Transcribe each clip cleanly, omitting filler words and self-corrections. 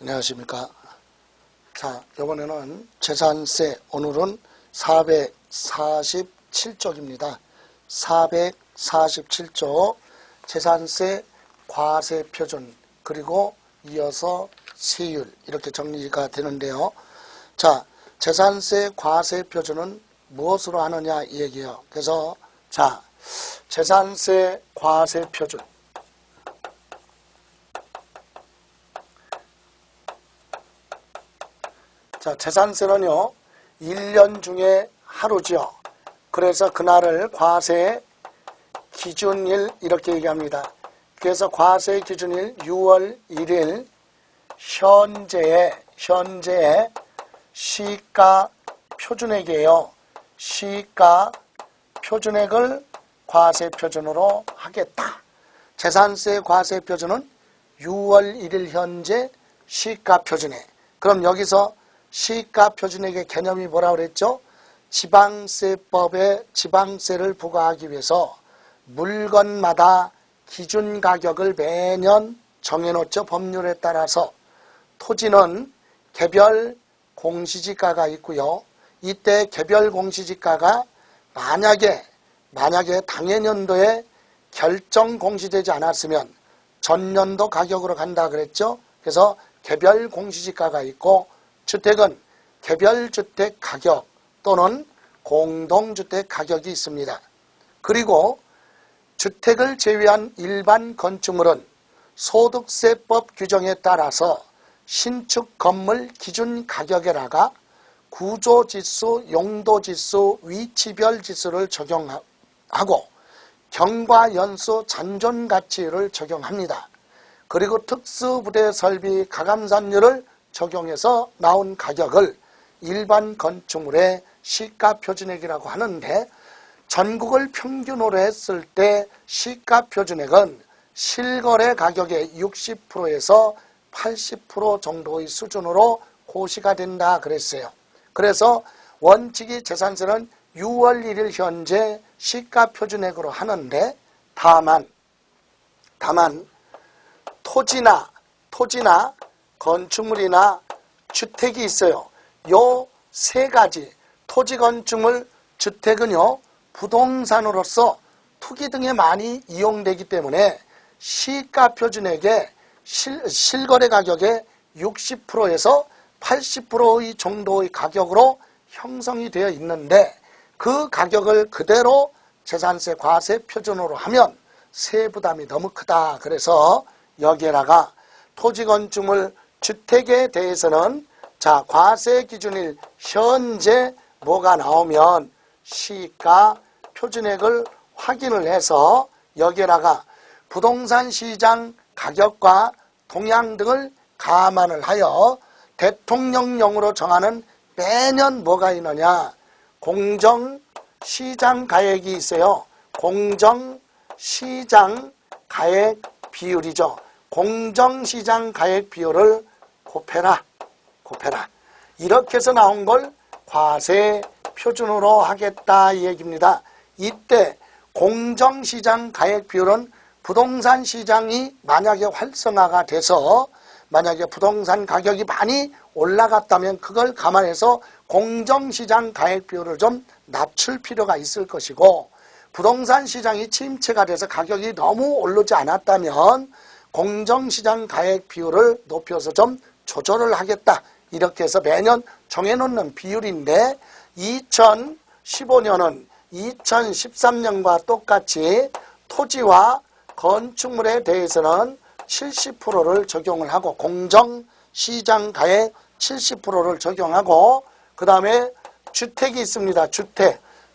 안녕하십니까. 자, 이번에는 재산세, 오늘은 447쪽입니다. 447쪽 재산세 과세표준 그리고 이어서 세율 이렇게 정리가 되는데요. 자, 재산세 과세표준은 무엇으로 하느냐 이 얘기예요. 그래서 자, 재산세 과세표준 자, 재산세는요 1년 중에 하루죠. 그래서 그날을 과세 기준일 이렇게 얘기합니다. 그래서 과세 기준일 6월 1일 현재의 시가 표준액이에요. 시가 표준액을 과세 표준으로 하겠다. 재산세 과세 표준은 6월 1일 현재 시가 표준액. 그럼 여기서 시가 표준액의 개념이 뭐라고 그랬죠? 지방세법에 지방세를 부과하기 위해서 물건마다 기준 가격을 매년 정해놓죠. 법률에 따라서. 토지는 개별 공시지가가 있고요. 이때 개별 공시지가가 만약에 당해년도에 결정 공시되지 않았으면 전년도 가격으로 간다 그랬죠. 그래서 개별 공시지가가 있고, 주택은 개별주택 가격 또는 공동주택 가격이 있습니다. 그리고 주택을 제외한 일반 건축물은 소득세법 규정에 따라서 신축 건물 기준 가격에다가 구조지수, 용도지수, 위치별 지수를 적용하고 경과연수 잔존가치를 적용합니다. 그리고 특수부대 설비 가감산율을 적용해서 나온 가격을 일반 건축물의 시가 표준액이라고 하는데, 전국을 평균으로 했을 때 시가 표준액은 실거래 가격의 60%에서 80% 정도의 수준으로 고시가 된다 그랬어요. 그래서 원칙이 재산세는 6월 1일 현재 시가 표준액으로 하는데, 다만 토지나 건축물이나 주택이 있어요. 요 세 가지 토지, 건축물, 주택은요 부동산으로서 투기 등에 많이 이용되기 때문에 시가 표준액의 실거래 가격의 60%에서 80%의 정도의 가격으로 형성이 되어 있는데, 그 가격을 그대로 재산세 과세 표준으로 하면 세부담이 너무 크다. 그래서 여기에다가 토지, 건축물, 주택에 대해서는 자, 과세 기준일 현재 뭐가 나오면 시가 표준액을 확인을 해서 여기에다가 부동산 시장 가격과 동향 등을 감안을 하여 대통령령으로 정하는 매년 뭐가 있느냐, 공정시장 가액이 있어요. 공정시장 가액 비율이죠. 공정시장 가액 비율을 곱해라. 이렇게 해서 나온 걸 과세 표준으로 하겠다 이 얘기입니다. 이때 공정시장 가액 비율은 부동산 시장이 만약에 활성화가 돼서 만약에 부동산 가격이 많이 올라갔다면 그걸 감안해서 공정시장 가액 비율을 좀 낮출 필요가 있을 것이고, 부동산 시장이 침체가 돼서 가격이 너무 오르지 않았다면 공정시장 가액 비율을 높여서 좀 조절을 하겠다. 이렇게 해서 매년 정해놓는 비율인데, 2015년은 2013년과 똑같이 토지와 건축물에 대해서는 70%를 적용을 하고, 공정시장 가액 70%를 적용하고, 그 다음에 주택이 있습니다.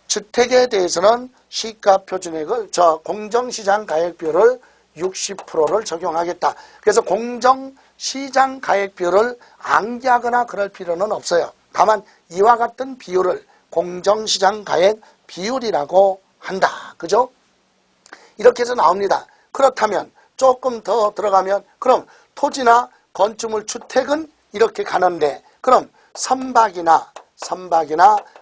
주택에 대해서는 시가 표준액을 공정시장 가액 비율을 60%를 적용하겠다. 그래서 공정시장 가액 비율을 암기하거나 그럴 필요는 없어요. 다만 이와 같은 비율을 공정시장 가액 비율이라고 한다. 그죠? 이렇게 해서 나옵니다. 그렇다면 조금 더 들어가면, 그럼 토지나 건축물, 주택은 이렇게 가는데, 그럼 선박이나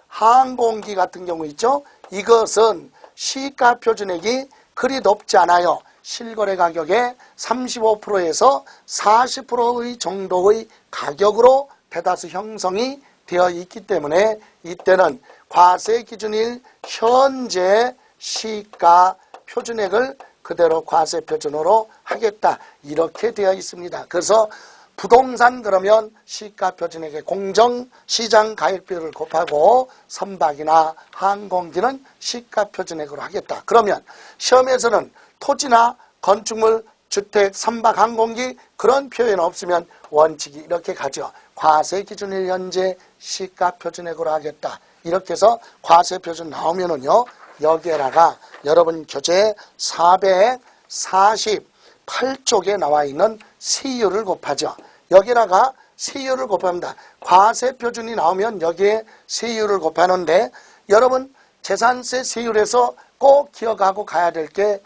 항공기 같은 경우 있죠? 이것은 시가 표준액이 그리 높지 않아요. 실거래 가격의 35%에서 40%의 정도의 가격으로 대다수 형성이 되어 있기 때문에 이때는 과세 기준일 현재 시가 표준액을 그대로 과세 표준으로 하겠다. 이렇게 되어 있습니다. 그래서 부동산 그러면 시가 표준액의 공정시장 가액비율을 곱하고 선박이나 항공기는 시가 표준액으로 하겠다. 그러면 시험에서는 토지나 건축물, 주택, 선박, 항공기 그런 표현 없으면 원칙이 이렇게 가죠. 과세 기준일 현재 시가 표준액으로 하겠다. 이렇게 해서 과세 표준 나오면은요. 여기에다가 여러분 교재 448쪽에 나와 있는 세율을 곱하죠. 여기다가 세율을 곱합니다. 과세 표준이 나오면 여기에 세율을 곱하는데 여러분 재산세 세율에서 꼭 기억하고 가야 될 게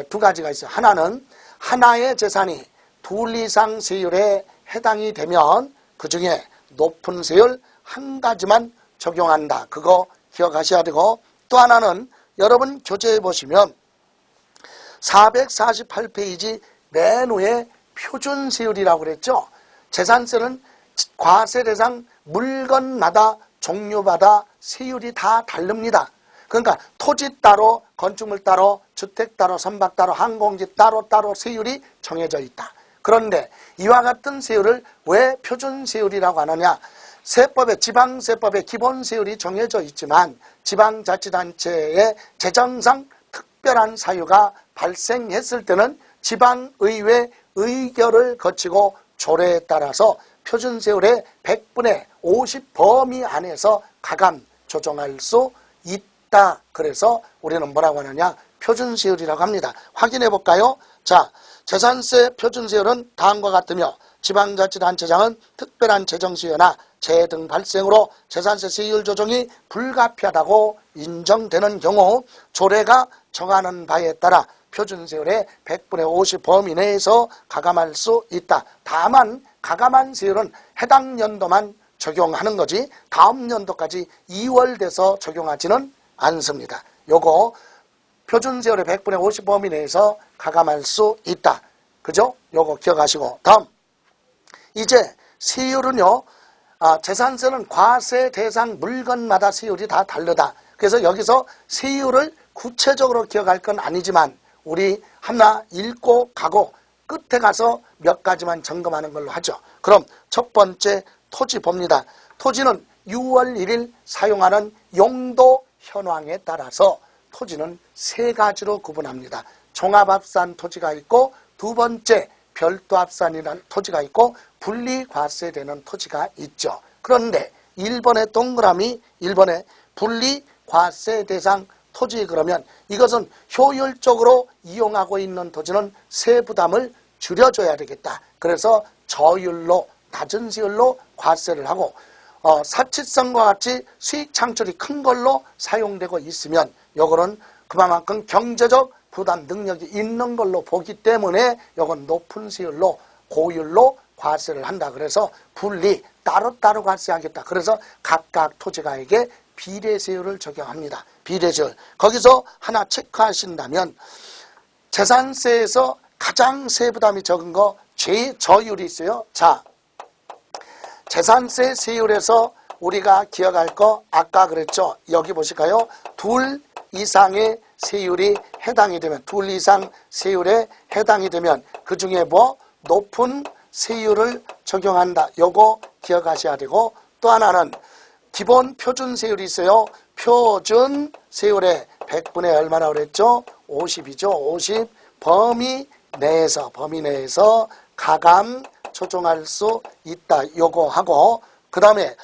두 가지가 있어요. 하나는 하나의 재산이 둘 이상 세율에 해당이 되면 그 중에 높은 세율 한 가지만 적용한다. 그거 기억하셔야 되고 또 하나는 여러분 교재에 보시면 448페이지 맨 위에 표준세율이라고 그랬죠. 재산세는 과세 대상 물건마다 종류마다 세율이 다 다릅니다. 그러니까 토지 따로, 건축물 따로, 주택 따로, 선박 따로, 항공기 따로 세율이 정해져 있다. 그런데 이와 같은 세율을 왜 표준세율이라고 하느냐? 세법에 지방세법에 기본세율이 정해져 있지만 지방자치단체의 재정상 특별한 사유가 발생했을 때는 지방의회 의결을 거치고 조례에 따라서 표준세율의 100분의 50 범위 안에서 가감 조정할 수 있다. 그래서 우리는 뭐라고 하느냐? 표준세율이라고 합니다. 확인해 볼까요? 자, 재산세 표준세율은 다음과 같으며 지방자치단체장은 특별한 재정수요나 재해 등 발생으로 재산세 세율 조정이 불가피하다고 인정되는 경우 조례가 정하는 바에 따라 표준세율의 100분의 50 범위 내에서 가감할 수 있다. 다만 가감한 세율은 해당 연도만 적용하는 거지 다음 연도까지 2월 돼서 적용하지는 않습니다. 요거 표준세율의 100분의 50 범위 내에서 가감할 수 있다. 그죠? 요거 기억하시고 다음 이제 세율은요. 재산세는 과세 대상 물건마다 세율이 다 다르다. 그래서 여기서 세율을 구체적으로 기억할 건 아니지만 우리 하나 읽고 가고 끝에 가서 몇 가지만 점검하는 걸로 하죠. 그럼 첫 번째 토지 봅니다. 토지는 6월 1일 사용하는 용도 현황에 따라서 토지는 세 가지로 구분합니다. 종합합산 토지가 있고 두 번째 별도합산이라는 토지가 있고 분리과세되는 토지가 있죠. 그런데 1번의 동그라미 1번에 분리과세 대상 토지 그러면 이것은 효율적으로 이용하고 있는 토지는 세부담을 줄여줘야 되겠다. 그래서 저율로 낮은 세율로 과세를 하고 사치성과 같이 수익 창출이 큰 걸로 사용되고 있으면 요거는 그만큼 경제적 부담 능력이 있는 걸로 보기 때문에 요건 높은 세율로 고율로 과세를 한다. 그래서 분리 따로따로 과세하겠다. 그래서 각각 토지가에게 비례세율을 적용합니다. 비례세율. 거기서 하나 체크하신다면 재산세에서 가장 세부담이 적은 거 저율이 있어요. 자, 재산세 세율에서 우리가 기억할 거 아까 그랬죠. 여기 보실까요? 둘 이상의 세율이 해당이 되면 둘 이상 세율에 해당이 되면 그 중에 뭐 높은 세율을 적용한다. 요거 기억하셔야 되고 또 하나는 기본 표준 세율이 있어요. 표준 세율의 100분의 얼마나 그랬죠? 50이죠. 50 범위 내에서 가감 조정할 수 있다. 요거 하고 그 다음에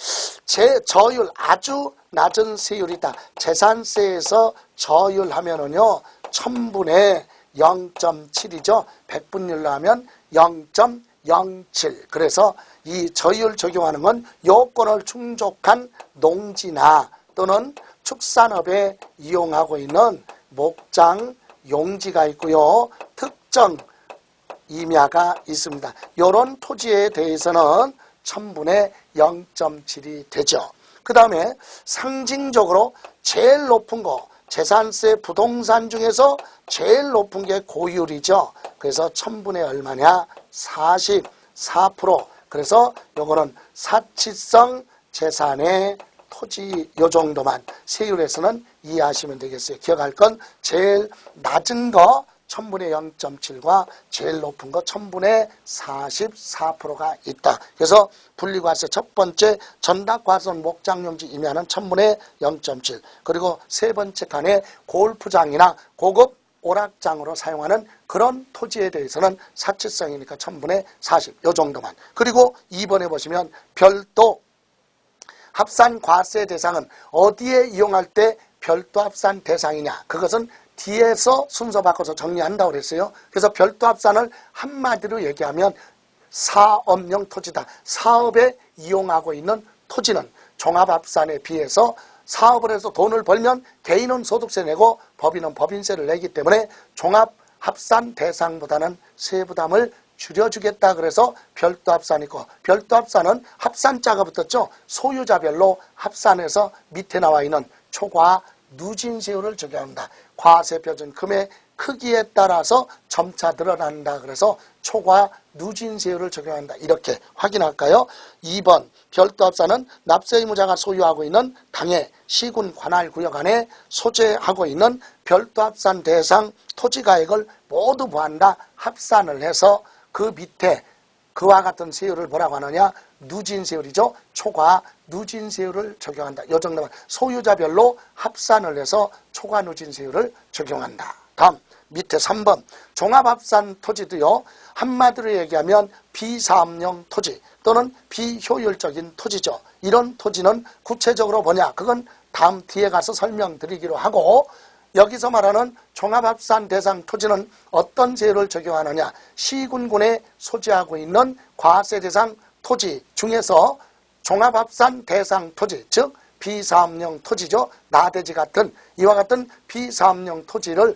저율 아주 낮은 세율이다. 재산세에서 저율하면은요 1000분의 0.7이죠. 100분율로 하면 0.07. 그래서 이 저율 적용하는 건 요건을 충족한 농지나 또는 축산업에 이용하고 있는 목장 용지가 있고요. 특정 임야가 있습니다. 이런 토지에 대해서는 1000분의 0.7이 되죠. 그 다음에 상징적으로 제일 높은 거 재산세 부동산 중에서 제일 높은 게 고율이죠. 그래서 1000분의 얼마냐? 44%. 그래서 요거는 사치성 재산의 토지 요 정도만 세율에서는 이해하시면 되겠어요. 기억할 건 제일 낮은 거 1000분의 0.7과 제일 높은 거 1000분의 44%가 있다. 그래서 분리과세 첫 번째 전답과세는 목장용지 임야는 1000분의 0.7. 그리고 세 번째 칸에 골프장이나 고급 오락장으로 사용하는 그런 토지에 대해서는 사치성이니까 1000분의 40. 요 정도만. 그리고 2번에 보시면 별도 합산 과세 대상은 어디에 이용할 때 별도 합산 대상이냐. 그것은 뒤에서 순서 바꿔서 정리한다고 그랬어요. 그래서 별도 합산을 한마디로 얘기하면 사업용 토지다. 사업에 이용하고 있는 토지는 종합합산에 비해서 사업을 해서 돈을 벌면 개인은 소득세 내고 법인은 법인세를 내기 때문에 종합합산 대상보다는 세부담을 줄여주겠다. 그래서 별도 합산이고, 별도 합산은 합산자가 붙었죠. 소유자별로 합산해서 밑에 나와 있는 초과 누진세율을 적용한다. 과세표준 금액 크기에 따라서 점차 늘어난다. 그래서 초과 누진세율을 적용한다. 이렇게 확인할까요? 2번 별도 합산은 납세 의무자가 소유하고 있는 당해, 시군, 관할 구역 안에 소재하고 있는 별도 합산 대상 토지가액을 모두 보한다. 합산을 해서 그 밑에 그와 같은 세율을 뭐라고 하느냐? 누진세율이죠. 초과 누진세율을 적용한다. 이 정도면 소유자별로 합산을 해서 초과 누진세율을 적용한다. 다음 밑에 3번 종합합산 토지도요. 한마디로 얘기하면 비사업용 토지 또는 비효율적인 토지죠. 이런 토지는 구체적으로 뭐냐? 그건 다음 뒤에 가서 설명드리기로 하고, 여기서 말하는 종합합산 대상 토지는 어떤 세율을 적용하느냐? 시군군에 소지하고 있는 과세 대상 토지 중에서 종합합산 대상 토지, 즉 비사업용 토지죠. 나대지 같은 이와 같은 비사업용 토지를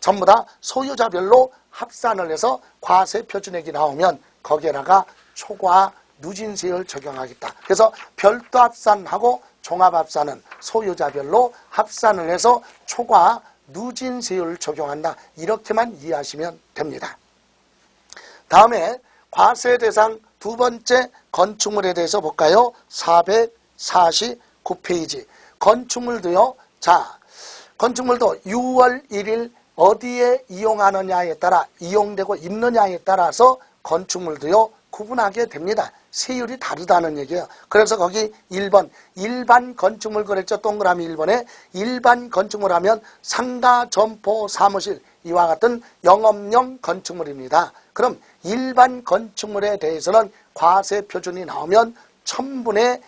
전부 다 소유자별로 합산을 해서 과세 표준액이 나오면 거기에다가 초과 누진세율 적용하겠다. 그래서 별도 합산하고 종합합산은 소유자별로 합산을 해서 초과 누진세율을 적용한다. 이렇게만 이해하시면 됩니다. 다음에 과세 대상 두 번째 건축물에 대해서 볼까요? 449페이지. 건축물도요. 자, 건축물도 6월 1일 어디에 이용하느냐에 따라, 이용되고 있느냐에 따라서 건축물도요. 구분하게 됩니다. 세율이 다르다는 얘기예요. 그래서 거기 1번 일반 건축물 그랬죠. 동그라미 1번에 일반 건축물 하면 상가, 점포, 사무실 이와 같은 영업용 건축물입니다. 그럼 일반 건축물에 대해서는 과세 표준이 나오면 1000분의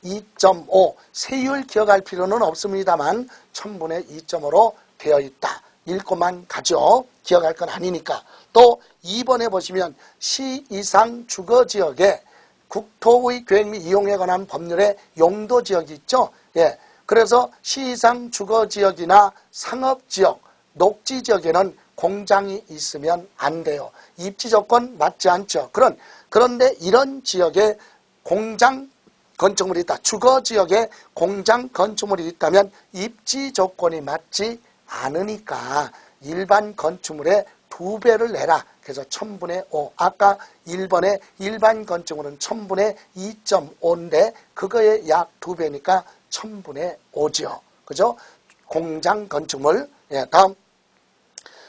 2.5 세율 기억할 필요는 없습니다만 1000분의 2.5로 되어 있다. 읽고만 가죠. 기억할 건 아니니까. 또 2번에 보시면 시 이상 주거지역에 국토의 계획 및 이용에 관한 법률의 용도지역이 있죠. 예. 그래서 시 이상 주거지역이나 상업지역, 녹지지역에는 공장이 있으면 안 돼요. 입지조건 맞지 않죠. 그런데 이런 지역에 공장 건축물이 있다. 주거지역에 공장 건축물이 있다면 입지조건이 맞지 않으니까 일반 건축물의 2배를 내라. 그래서 1000분의 5. 아까 1번에 일반 건축물은 1000분의 2.5인데 그거의 약 2배니까 1000분의 5지요. 그죠? 공장 건축물. 예, 다음.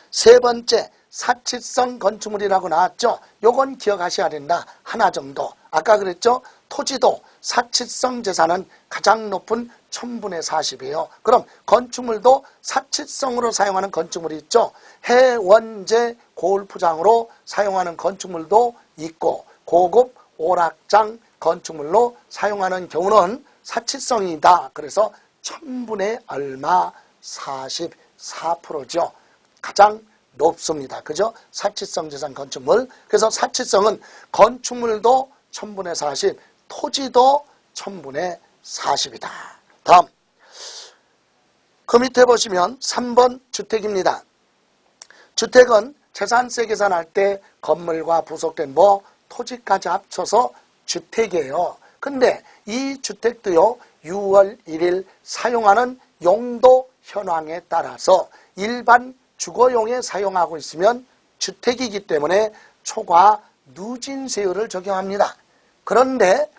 세 번째, 사치성 건축물이라고 나왔죠? 요건 기억하셔야 된다. 하나 정도. 아까 그랬죠? 토지도 사치성 재산은 가장 높은 1000분의 40이에요. 그럼 건축물도 사치성으로 사용하는 건축물이 있죠. 해원제 골프장으로 사용하는 건축물도 있고 고급 오락장 건축물로 사용하는 경우는 사치성이다. 그래서 1000분의 얼마 44%죠. 가장 높습니다. 그죠? 사치성 재산 건축물. 그래서 사치성은 건축물도 1000분의 40, 토지도 1000분의 40이다. 다음. 그 밑에 보시면 3번 주택입니다. 주택은 재산세 계산할 때 건물과 부속된 토지까지 합쳐서 주택이에요. 근데 이 주택도요, 6월 1일 사용하는 용도 현황에 따라서 일반 주거용에 사용하고 있으면 주택이기 때문에 초과 누진세율을 적용합니다. 그런데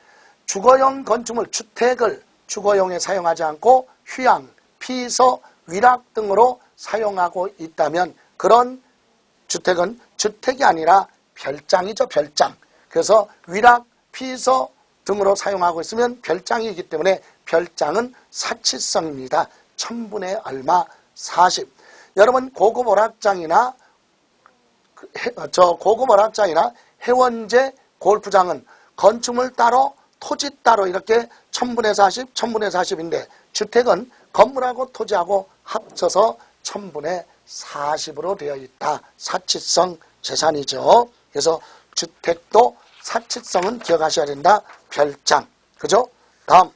주거용 건축물, 주택을 주거용에 사용하지 않고 휴양, 피서, 위락 등으로 사용하고 있다면 그런 주택은 주택이 아니라 별장이죠, 별장. 그래서 위락, 피서 등으로 사용하고 있으면 별장이기 때문에 별장은 사치성입니다. 1000분의 얼마 40. 여러분 고급 오락장이나 해원제 골프장은 건축물 따로 토지 따로 이렇게 1000분의 40, 1000분의 40인데 주택은 건물하고 토지하고 합쳐서 1000분의 40으로 되어 있다. 사치성 재산이죠. 그래서 주택도 사치성은 기억하셔야 된다. 별장. 그죠? 다음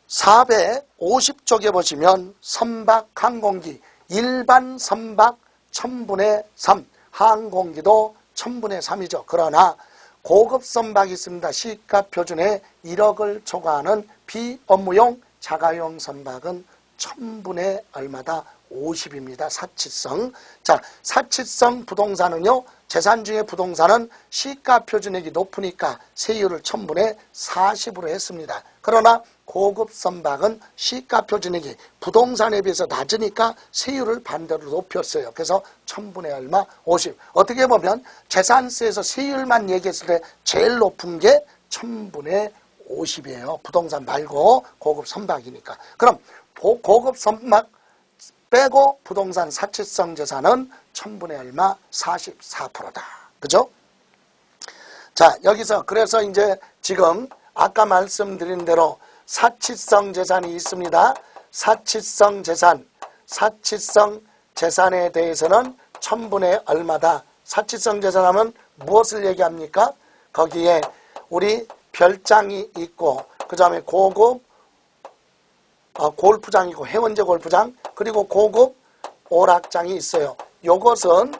450쪽에 보시면 선박 항공기 일반 선박 1000분의 3 항공기도 1000분의 3이죠. 그러나 고급 선박이 있습니다. 시가 표준에 1억을 초과하는 비업무용 자가용 선박은 1000분의 얼마다 50입니다. 사치성. 자, 사치성 부동산은요. 재산 중에 부동산은 시가 표준액이 높으니까 세율을 1000분의 40으로 했습니다. 그러나 고급 선박은 시가 표준액이 부동산에 비해서 낮으니까 세율을 반대로 높였어요. 그래서 1000분의 얼마? 50. 어떻게 보면 재산세에서 세율만 얘기했을 때 제일 높은 게 1000분의 50이에요. 부동산 말고 고급 선박이니까. 그럼 고급 선박 빼고 부동산 사치성 재산은 1000분의 얼마? 44%다. 그죠? 자, 여기서 그래서 이제 지금 아까 말씀드린 대로 사치성 재산이 있습니다. 사치성 재산에 대해서는 1000분의 얼마다. 사치성 재산하면 무엇을 얘기합니까? 거기에 우리 별장이 있고 그 다음에 고급 골프장이고 해원제 골프장 그리고 고급 오락장이 있어요. 요것은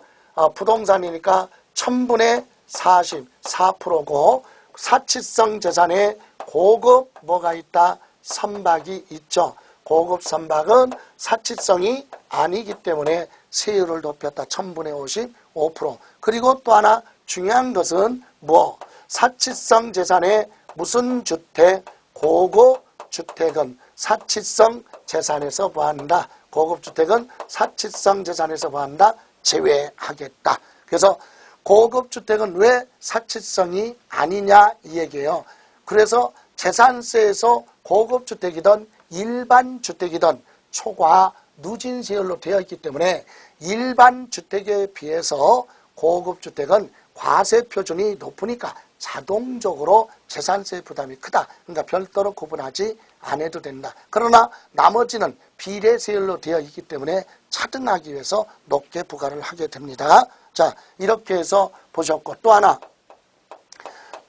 부동산이니까 1000분의 44%고 사치성 재산에 고급 뭐가 있다? 선박이 있죠. 고급 선박은 사치성이 아니기 때문에 세율을 높였다. 1000분의 55%. 그리고 또 하나 중요한 것은 뭐? 사치성 재산에 무슨 주택? 고급 주택은 사치성 재산에서 보한다. 고급 주택은 사치성 재산에서 보한다. 제외하겠다. 그래서 고급 주택은 왜 사치성이 아니냐 이 얘기예요. 그래서 재산세에서 고급 주택이든 일반 주택이든 초과 누진세율로 되어 있기 때문에 일반 주택에 비해서 고급 주택은 과세 표준이 높으니까 자동적으로 재산세 부담이 크다. 그러니까 별도로 구분하지 않아도 된다. 그러나 나머지는 비례세율로 되어 있기 때문에 차등하기 위해서 높게 부과를 하게 됩니다. 자, 이렇게 해서 보셨고 또 하나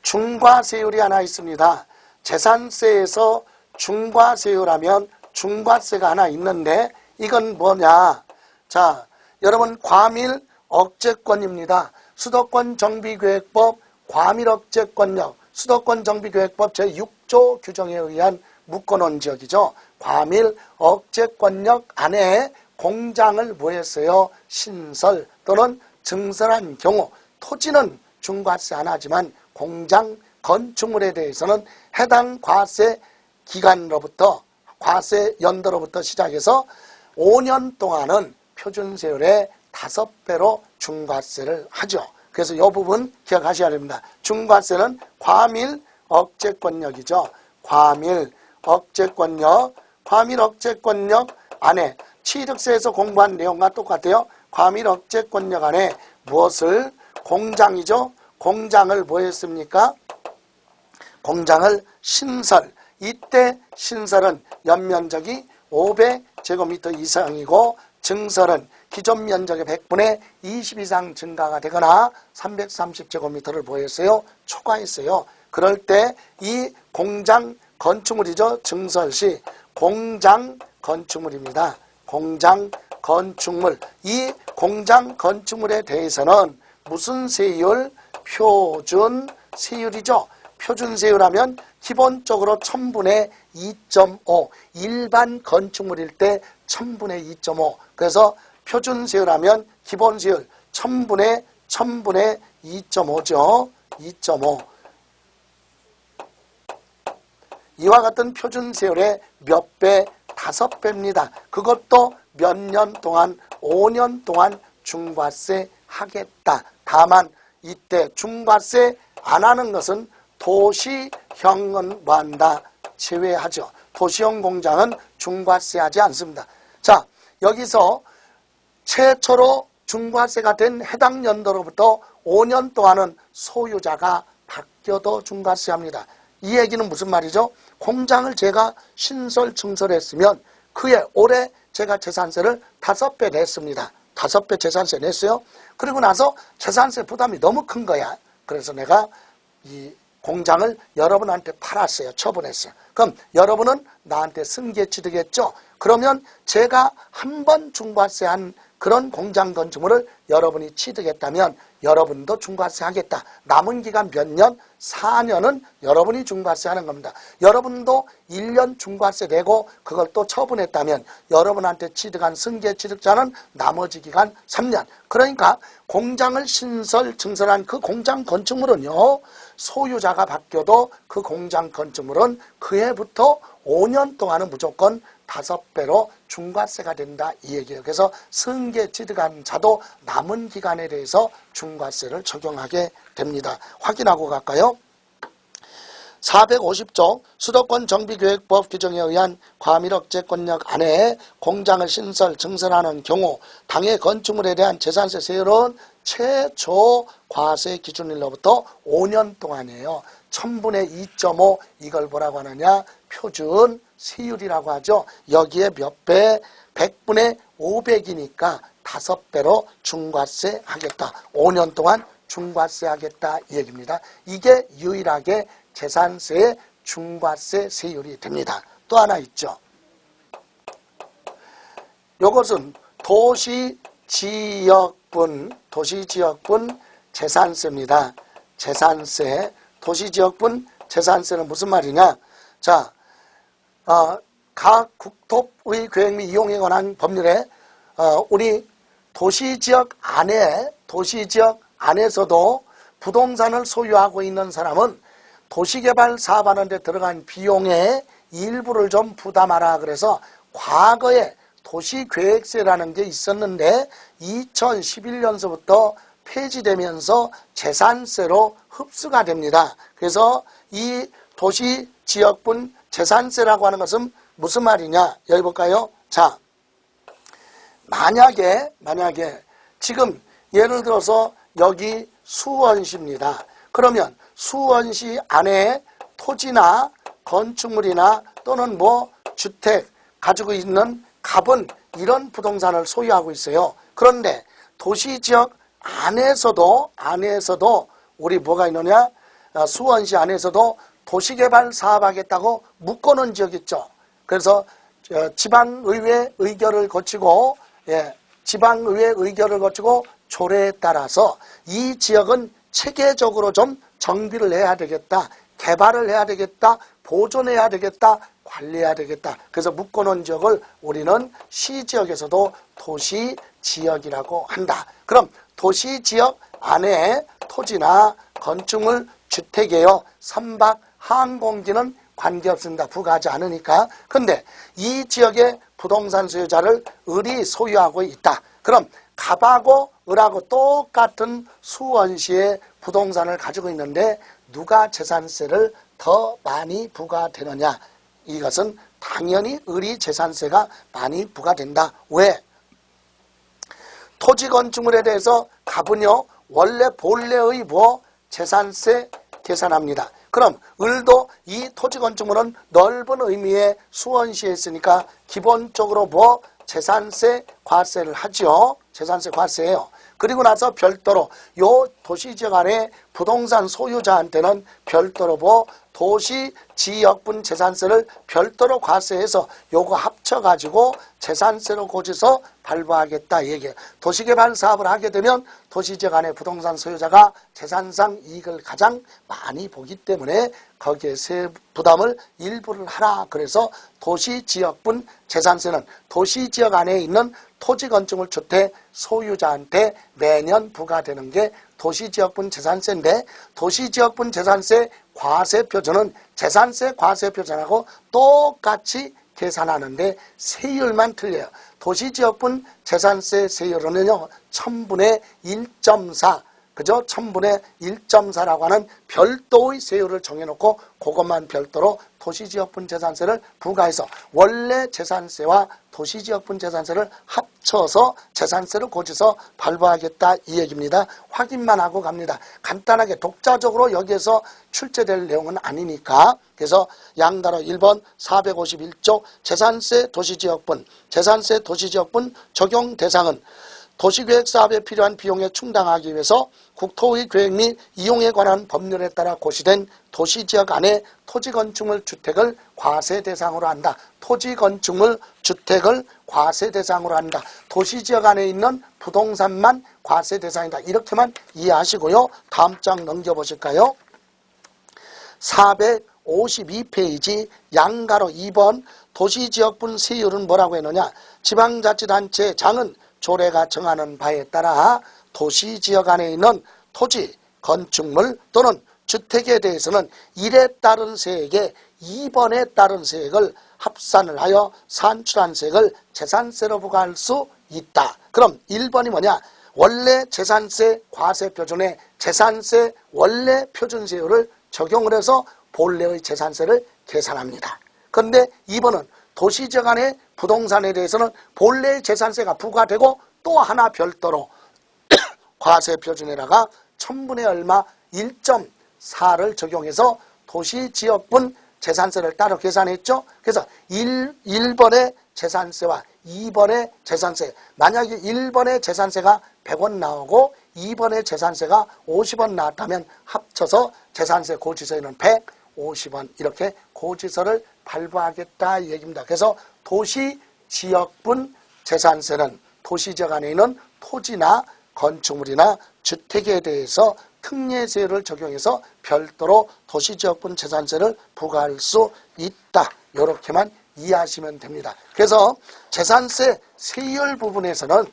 중과세율이 하나 있습니다. 재산세에서 중과세율하면 중과세가 하나 있는데 이건 뭐냐? 자, 여러분 과밀 억제권입니다. 수도권 정비계획법 과밀 억제권력 수도권 정비계획법 제6조 규정에 의한 묶어놓은 지역이죠. 과밀 억제권력 안에 공장을 뭐했어요? 신설 또는 증설한 경우 토지는 중과세 안 하지만 공장 건축물에 대해서는 해당 과세 기간으로부터 과세 연도로부터 시작해서 5년 동안은 표준세율의 5배로 중과세를 하죠. 그래서 이 부분 기억하셔야 됩니다. 중과세는 과밀 억제권력이죠. 과밀 억제권력 안에 취득세에서 공부한 내용과 똑같아요. 과밀 억제권력 안에 무엇을 공장이죠. 공장을 뭐 했습니까? 공장을 신설. 이때 신설은 연면적이 500제곱미터 이상이고 증설은 기존 면적의 100분의 20 이상 증가가 되거나 330제곱미터를 보였어요. 초과했어요. 그럴 때 이 공장 건축물이죠. 증설시 공장 건축물입니다. 공장 건축물. 이 공장 건축물에 대해서는 무슨 세율? 표준 세율이죠. 표준세율하면 기본적으로 1000분의 2.5, 일반 건축물일 때 1000분의 2.5. 그래서 표준세율하면 기본세율 1000분의 2.5죠. 2.5. 이와 같은 표준세율의 몇 배? 5배입니다. 그것도 몇 년 동안? 5년 동안 중과세 하겠다. 다만 이때 중과세 안 하는 것은 도시형은 뭐한다? 제외하죠. 도시형 공장은 중과세하지 않습니다. 자, 여기서 최초로 중과세가 된 해당 연도로부터 5년 동안은 소유자가 바뀌어도 중과세합니다. 이 얘기는 무슨 말이죠? 공장을 제가 신설 증설했으면 그해 올해 제가 재산세를 5배 냈습니다. 5배 재산세 냈어요. 그리고 나서 재산세 부담이 너무 큰 거야. 그래서 내가 이 공장을 여러분한테 팔았어요. 처분했어요. 그럼 여러분은 나한테 승계치르겠죠? 그러면 제가 한 번 중과세한 그런 공장 건축물을 여러분이 취득했다면 여러분도 중과세 하겠다. 남은 기간 몇 년? 4년은 여러분이 중과세 하는 겁니다. 여러분도 1년 중과세 내고 그걸 또 처분했다면 여러분한테 취득한 승계 취득자는 나머지 기간 3년. 그러니까 공장을 신설 증설한 그 공장 건축물은요, 소유자가 바뀌어도 그 공장 건축물은 그해부터 5년 동안은 무조건 5배로 중과세가 된다 이 얘기예요. 그래서 승계 취득한 자도 남은 기간에 대해서 중과세를 적용하게 됩니다. 확인하고 갈까요? 450조 수도권 정비계획법 규정에 의한 과밀억제권역 안에 공장을 신설 증설하는 경우 당해 건축물에 대한 재산세 세율은 최초 과세 기준일로부터 5년 동안이에요. 1000분의 2.5 이걸 뭐라고 하느냐? 표준 세율이라고 하죠. 여기에 몇 배? 100분의 500이니까 5배로 중과세 하겠다. 5년 동안 중과세 하겠다 이 얘기입니다. 이게 유일하게 재산세의 중과세 세율이 됩니다. 또 하나 있죠. 요것은 도시지역분 재산세입니다. 재산세, 도시지역분 재산세는 무슨 말이냐? 자, 각 국토의 계획 및 이용에 관한 법률에 우리 도시지역 안에서도 부동산을 소유하고 있는 사람은 도시개발 사업하는 데 들어간 비용의 일부를 좀 부담하라 그래서 과거에 도시계획세라는 게 있었는데 2011년서부터 폐지되면서 재산세로 흡수가 됩니다. 그래서 이 도시지역분 재산세라고 하는 것은 무슨 말이냐? 여기 볼까요? 자, 만약에 지금 예를 들어서 여기 수원시입니다. 그러면 수원시 안에 토지나 건축물이나 또는 뭐 주택 가지고 있는 갑은 이런 부동산을 소유하고 있어요. 그런데 도시지역 안에서도 우리 뭐가 있느냐? 수원시 안에서도 도시개발 사업하겠다고 묶어놓은 지역 있죠. 그래서 지방의회 의결을 거치고 조례에 따라서 이 지역은 체계적으로 좀 정비를 해야 되겠다. 개발을 해야 되겠다. 보존해야 되겠다. 관리해야 되겠다. 그래서 묶어놓은 지역을 우리는 시지역에서도 도시지역이라고 한다. 그럼 도시지역 안에 토지나 건축물, 주택이에요. 선박, 항공기는 관계없습니다. 부과하지 않으니까. 근데 이 지역의 부동산 소유자를 을이 소유하고 있다. 그럼 갑하고 을하고 똑같은 수원시의 부동산을 가지고 있는데 누가 재산세를 더 많이 부과되느냐? 이것은 당연히 을이 재산세가 많이 부과된다. 왜? 토지 건축물에 대해서 갑은요 원래 본래의 재산세 계산합니다. 그럼 을도 이 토지 건축물은 넓은 의미의 수원시에 있으니까 기본적으로 재산세 과세를 하죠. 재산세 과세예요. 그리고 나서 별도로 요 도시지역 안에 부동산 소유자한테는 별도로 도시지역분 재산세를 별도로 과세해서 요거 합쳐가지고 재산세로 고지서 발부하겠다 얘기예요. 도시개발 사업을 하게 되면 도시지역 안에 부동산 소유자가 재산상 이익을 가장 많이 보기 때문에 거기에 세 부담을 일부를 하라. 그래서 도시지역분 재산세는 도시지역 안에 있는 토지 건축물 주택 소유자한테 매년 부과되는 게 도시지역분 재산세인데, 도시지역분 재산세 과세표준은 재산세 과세표준하고 똑같이 계산하는데 세율만 틀려요. 도시지역분 재산세 세율은요 1000분의 1.4, 그죠? 1000분의 1.4라고 하는 별도의 세율을 정해놓고 그것만 별도로 도시지역분 재산세를 부과해서 원래 재산세와 도시지역분 재산세를 합쳐서 재산세를 고지서 발부하겠다 이 얘기입니다. 확인만 하고 갑니다. 간단하게 독자적으로 여기에서 출제될 내용은 아니니까. 그래서 양가로 1번 451조 재산세 도시지역분 적용 대상은 도시계획 사업에 필요한 비용에 충당하기 위해서 국토의 계획 및 이용에 관한 법률에 따라 고시된 도시지역 안에 토지건축물 주택을 과세 대상으로 한다. 토지건축물 주택을 과세 대상으로 한다. 도시지역 안에 있는 부동산만 과세 대상이다. 이렇게만 이해하시고요. 다음 장 넘겨보실까요? 452페이지 양가로 2번 도시지역분 세율은 뭐라고 했느냐. 지방자치단체 장은 조례가 정하는 바에 따라 도시지역 안에 있는 토지, 건축물 또는 주택에 대해서는 1에 따른 세액에 2번에 따른 세액을 합산을 하여 산출한 세액을 재산세로 부과할 수 있다. 그럼 1번이 뭐냐? 원래 재산세 과세표준에 재산세 원래 표준세율을 적용을 해서 본래의 재산세를 계산합니다. 그런데 2번은 도시지역 안에 부동산에 대해서는 본래의 재산세가 부과되고 또 하나 별도로 과세표준에다가 1000분의 얼마 1.4를 적용해서 도시지역분 재산세를 따로 계산했죠. 그래서 1번의 재산세와 2번의 재산세, 만약에 1번의 재산세가 100원 나오고 2번의 재산세가 50원 나왔다면 합쳐서 재산세 고지서에는 150원 이렇게 고지서를 발부하겠다 이 얘기입니다. 그래서 도시지역분 재산세는 도시지역 안에 있는 토지나 건축물이나 주택에 대해서 특례세율을 적용해서 별도로 도시지역분 재산세를 부과할 수 있다. 이렇게만 이해하시면 됩니다. 그래서 재산세 세율 부분에서는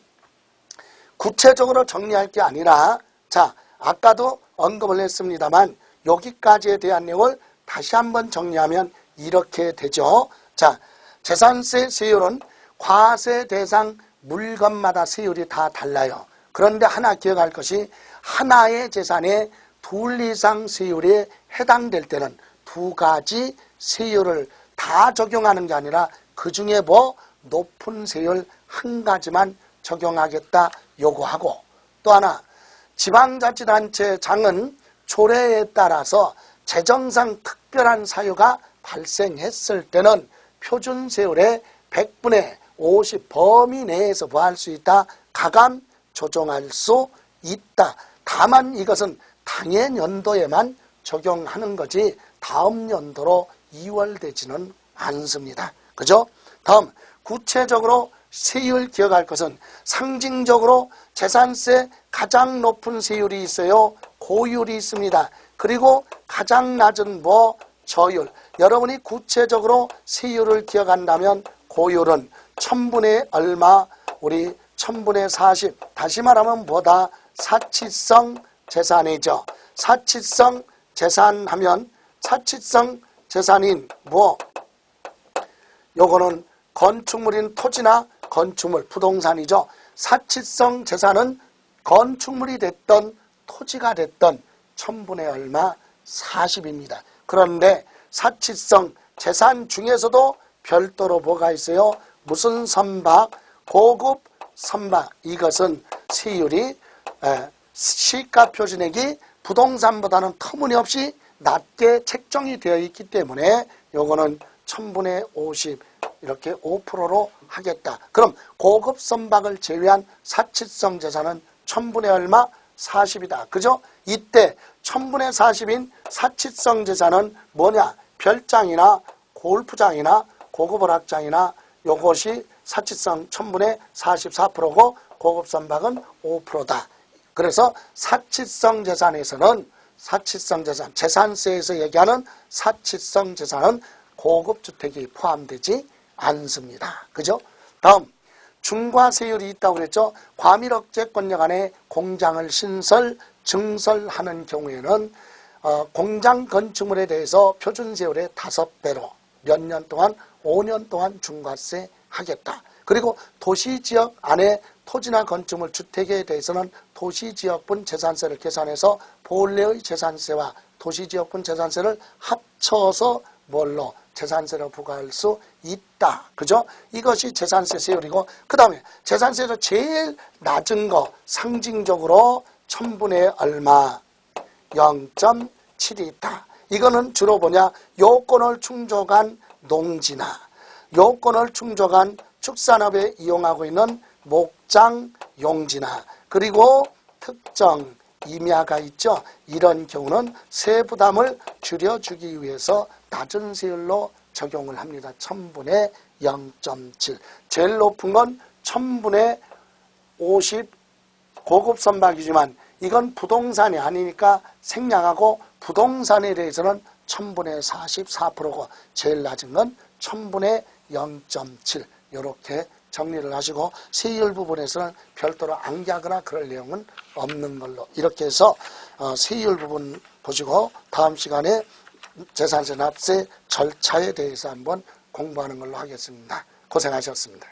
구체적으로 정리할 게 아니라, 자, 아까도 언급을 했습니다만 여기까지에 대한 내용을 다시 한번 정리하면 이렇게 되죠. 자, 재산세 세율은 과세 대상 물건마다 세율이 다 달라요. 그런데 하나 기억할 것이 하나의 재산에 둘 이상 세율에 해당될 때는 두 가지 세율을 다 적용하는 게 아니라 그 중에 높은 세율 한 가지만 적용하겠다 요구하고, 또 하나 지방자치단체 장은 조례에 따라서 재정상 특별한 사유가 발생했을 때는 표준세율의 100분의 50 범위 내에서 할 수 있다. 가감 조정할 수 있다. 다만 이것은 당해 연도에만 적용하는 거지 다음 연도로 이월되지는 않습니다. 그죠? 다음 구체적으로 세율 기억할 것은 상징적으로 재산세 가장 높은 세율이 있어요. 고율이 있습니다. 그리고 가장 낮은 저율. 여러분이 구체적으로 세율을 기억한다면 고율은 1000분의 얼마, 우리 1000분의 40. 다시 말하면 사치성 재산이죠. 사치성 재산하면 사치성 재산인 요거는 건축물인 토지나 건축물, 부동산이죠. 사치성 재산은 건축물이 됐던 토지가 됐던 1000분의 얼마 40입니다. 그런데 사치성 재산 중에서도 별도로 뭐가 있어요? 무슨 선박? 고급 선박. 이것은 세율이 시가 표준액이 부동산보다는 터무니없이 낮게 책정이 되어 있기 때문에 요거는 1000분의 50 이렇게 5%로 하겠다. 그럼 고급 선박을 제외한 사치성 재산은 천분의 얼마? 40이다. 그죠? 이때 천분의 40인 사치성 재산은 뭐냐? 별장이나 골프장이나 고급 오락장이나 요것이 사치성 천분의 44%고 고급 선박은 5%다. 그래서 사치성 재산에서는 사치성 재산, 재산세에서 얘기하는 사치성 재산은 고급 주택이 포함되지 않습니다. 그죠? 다음 중과세율이 있다고 그랬죠. 과밀억제권력 안에 공장을 신설, 증설하는 경우에는 공장 건축물에 대해서 표준세율의 5배로 몇 년 동안 5년 동안 중과세 하겠다. 그리고 도시지역 안에 토지나 건축물 주택에 대해서는 도시지역분 재산세를 계산해서 본래의 재산세와 도시지역분 재산세를 합쳐서 뭘로? 재산세를 부과할 수 있다. 그죠? 이것이 재산세 세율이고, 그 다음에 재산세에서 제일 낮은 거 상징적으로 천분의 얼마? 0.7이 있다. 이거는 주로 뭐냐? 요건을 충족한 농지나 요건을 충족한 축산업에 이용하고 있는 목장 용지나 그리고 특정 임야가 있죠. 이런 경우는 세부담을 줄여주기 위해서 낮은 세율로 적용을 합니다. 천분의 0.7. 제일 높은 건 천분의 50 고급 선박이지만 이건 부동산이 아니니까 생략하고 부동산에 대해서는 천분의 44%고 제일 낮은 건 천분의 0.7 이렇게 정리를 하시고 세율 부분에서는 별도로 암기하거나 그럴 내용은 없는 걸로 이렇게 해서 세율 부분 보시고 다음 시간에 재산세 납세 절차에 대해서 한번 공부하는 걸로 하겠습니다. 고생하셨습니다.